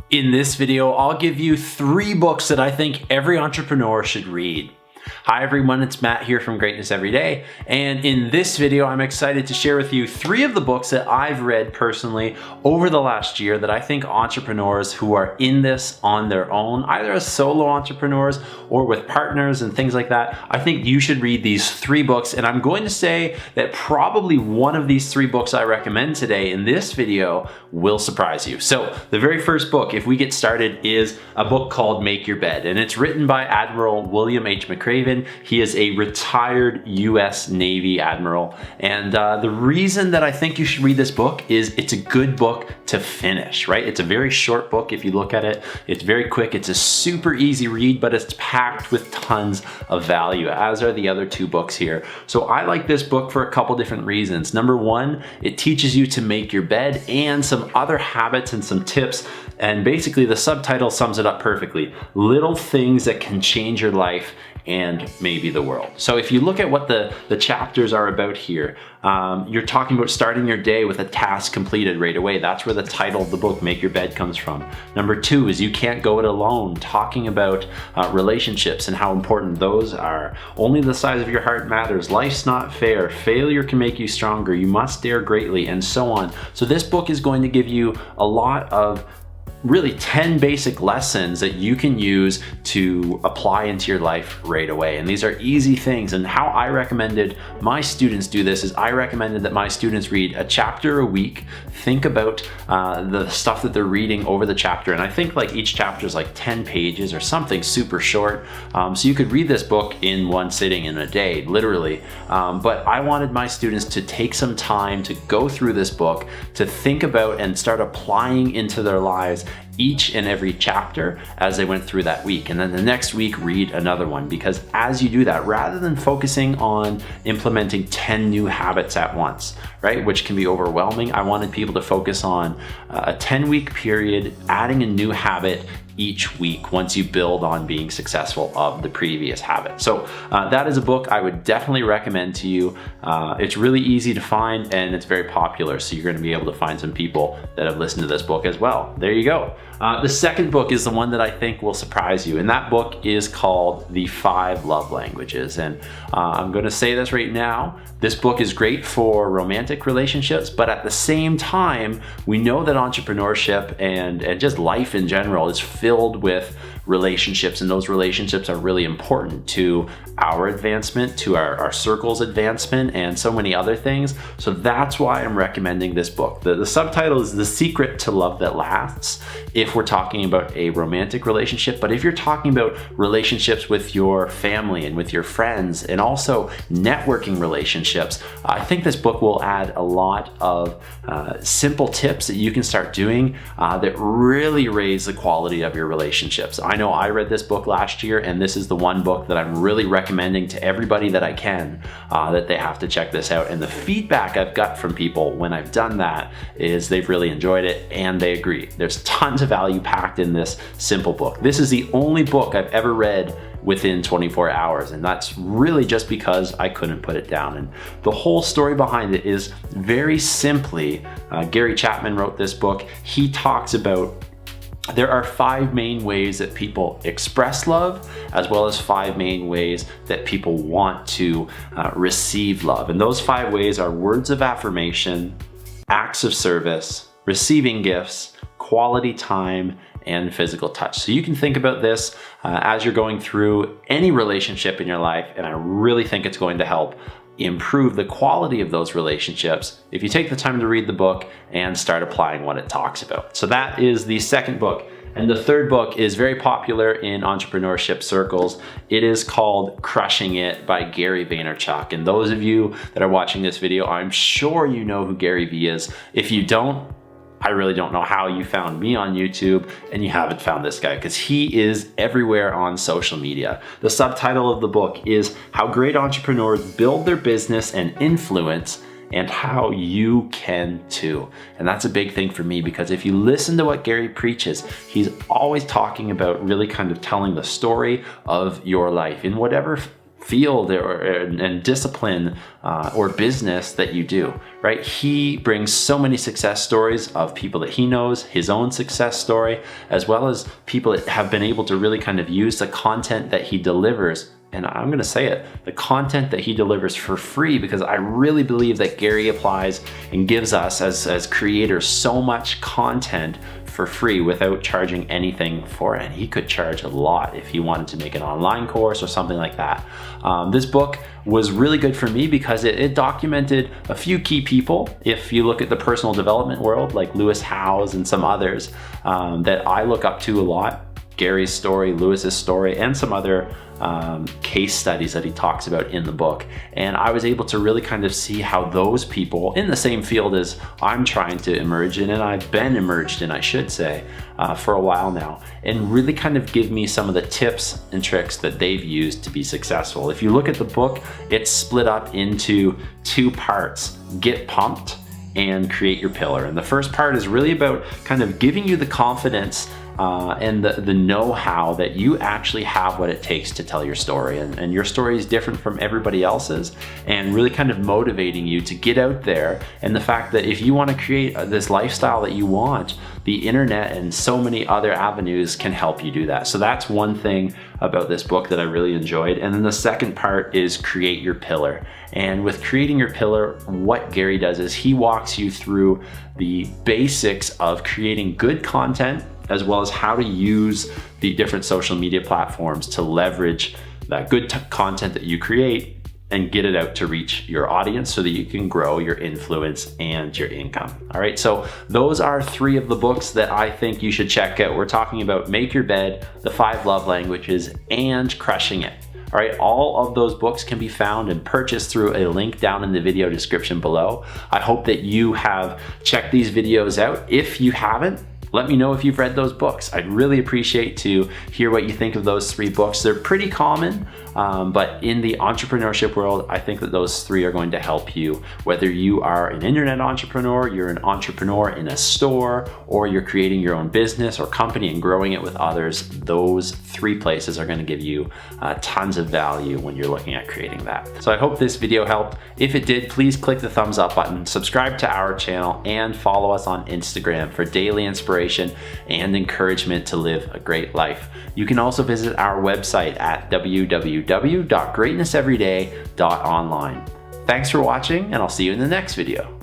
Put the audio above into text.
In this video, I'll give you 3 books that I think every entrepreneur should read. Hi everyone, it's Matt here from Greatness Everyday, and in this video I'm excited to share with you 3 of the books that I've read personally over the last year that I think entrepreneurs who are in this on their own, either as solo entrepreneurs or with partners and things like that, I think you should read these 3 books, and I'm going to say that probably one of these 3 books I recommend today in this video will surprise you. So the very first book, if we get started, is a book called Make Your Bed, and it's written by Admiral William H. McRaven. He is a retired US Navy admiral, and the reason that I think you should read this book is it's a good book to finish, right? It's a very short book if you look at it. It's very quick. It's a super easy read, but it's packed with tons of value, as are the other 2 books here. So I like this book for a couple different reasons. Number 1, it teaches you to make your bed and some other habits and some tips, and basically the subtitle sums it up perfectly. Little things that can change your life and maybe the world. So if you look at what the chapters are about here, you're talking about starting your day with a task completed right away. That's where the title of the book, Make Your Bed, comes from. Number 2 is you can't go it alone, talking about relationships and how important those are. Only the size of your heart matters. Life's not fair. Failure can make you stronger. You must dare greatly, and so on. So this book is going to give you a lot of really 10 basic lessons that you can use to apply into your life right away. And these are easy things. And how I recommended my students do this is I recommended that my students read a chapter a week, think about the stuff that they're reading over the chapter. And I think like each chapter is like 10 pages or something super short. So you could read this book in one sitting in a day, literally. But I wanted my students to take some time to go through this book, to think about and start applying into their lives each and every chapter as they went through that week. And then the next week, read another one, because as you do that, rather than focusing on implementing 10 new habits at once, right, which can be overwhelming, I wanted people to focus on a 10-week period, adding a new habit each week once you build on being successful of the previous habit. So that is a book I would definitely recommend to you. It's really easy to find and it's very popular, so you're going to be able to find some people that have listened to this book as well. There you go. The second book is the one that I think will surprise you, and that book is called The 5 Love Languages. And I'm going to say this right now, this book is great for romantic relationships, but at the same time, we know that entrepreneurship and just life in general is filled with relationships, and those relationships are really important to our advancement, to our circle's advancement, and so many other things. So that's why I'm recommending this book. The subtitle is The Secret to Love That Lasts, if we're talking about a romantic relationship. But if you're talking about relationships with your family and with your friends, and also networking relationships, I think this book will add a lot of simple tips that you can start doing that really raise the quality of your relationships. I know I read this book last year, and this is the one book that I'm really recommending to everybody that I can, that they have to check this out. And the feedback I've got from people when I've done that is they've really enjoyed it and they agree. There's tons of value packed in this simple book. This is the only book I've ever read within 24 hours, and that's really just because I couldn't put it down. And the whole story behind it is very simply, Gary Chapman wrote this book. He talks about there are 5 main ways that people express love, as well as 5 main ways that people want to receive love. And those 5 ways are words of affirmation, acts of service, receiving gifts, quality time, and physical touch. So you can think about this as you're going through any relationship in your life, and I really think it's going to help improve the quality of those relationships if you take the time to read the book and start applying what it talks about. So that is the second book. And the third book is very popular in entrepreneurship circles. It is called Crushing It by Gary Vaynerchuk. And those of you that are watching this video, I'm sure you know who Gary V is. If you don't, I really don't know how you found me on YouTube and you haven't found this guy, because he is everywhere on social media. The subtitle of the book is How Great Entrepreneurs Build Their Business and Influence, and How You Can Too. And that's a big thing for me, because if you listen to what Gary preaches, he's always talking about really kind of telling the story of your life in whatever field and discipline or business that you do, right? He brings so many success stories of people that he knows, his own success story, as well as people that have been able to really kind of use the content that he delivers. And I'm going to say it, the content that he delivers for free, because I really believe that Gary applies and gives us as creators so much content for free without charging anything for it. And he could charge a lot if he wanted to make an online course or something like that. This book was really good for me because it documented a few key people. If you look at the personal development world, like Lewis Howes and some others that I look up to a lot, Gary's story, Lewis's story, and some other case studies that he talks about in the book. And I was able to really kind of see how those people in the same field as I'm trying to emerge in, and I've been emerged in, I should say, for a while now, and really kind of give me some of the tips and tricks that they've used to be successful. If you look at the book, it's split up into two parts: Get Pumped and Create Your Pillar. And the first part is really about kind of giving you the confidence and the know-how that you actually have what it takes to tell your story. And your story is different from everybody else's, and really kind of motivating you to get out there. And the fact that if you want to create this lifestyle that you want, the internet and so many other avenues can help you do that. So that's one thing about this book that I really enjoyed. And then the second part is Create Your Pillar. And with Creating Your Pillar, what Gary does is he walks you through the basics of creating good content, as well as how to use the different social media platforms to leverage that good content that you create and get it out to reach your audience so that you can grow your influence and your income. All right, so those are three of the books that I think you should check out. We're talking about Make Your Bed, The 5 Love Languages, and Crushing It. All right, all of those books can be found and purchased through a link down in the video description below. I hope that you have checked these videos out. If you haven't, let me know if you've read those books. I'd really appreciate to hear what you think of those three books. They're pretty common, but in the entrepreneurship world, I think that those three are going to help you. Whether you are an internet entrepreneur, you're an entrepreneur in a store, or you're creating your own business or company and growing it with others, those three places are going to give you tons of value when you're looking at creating that. So I hope this video helped. If it did, please click the thumbs up button, subscribe to our channel, and follow us on Instagram for daily inspiration and encouragement to live a great life. You can also visit our website at www.greatnesseveryday.online. Thanks for watching, and I'll see you in the next video.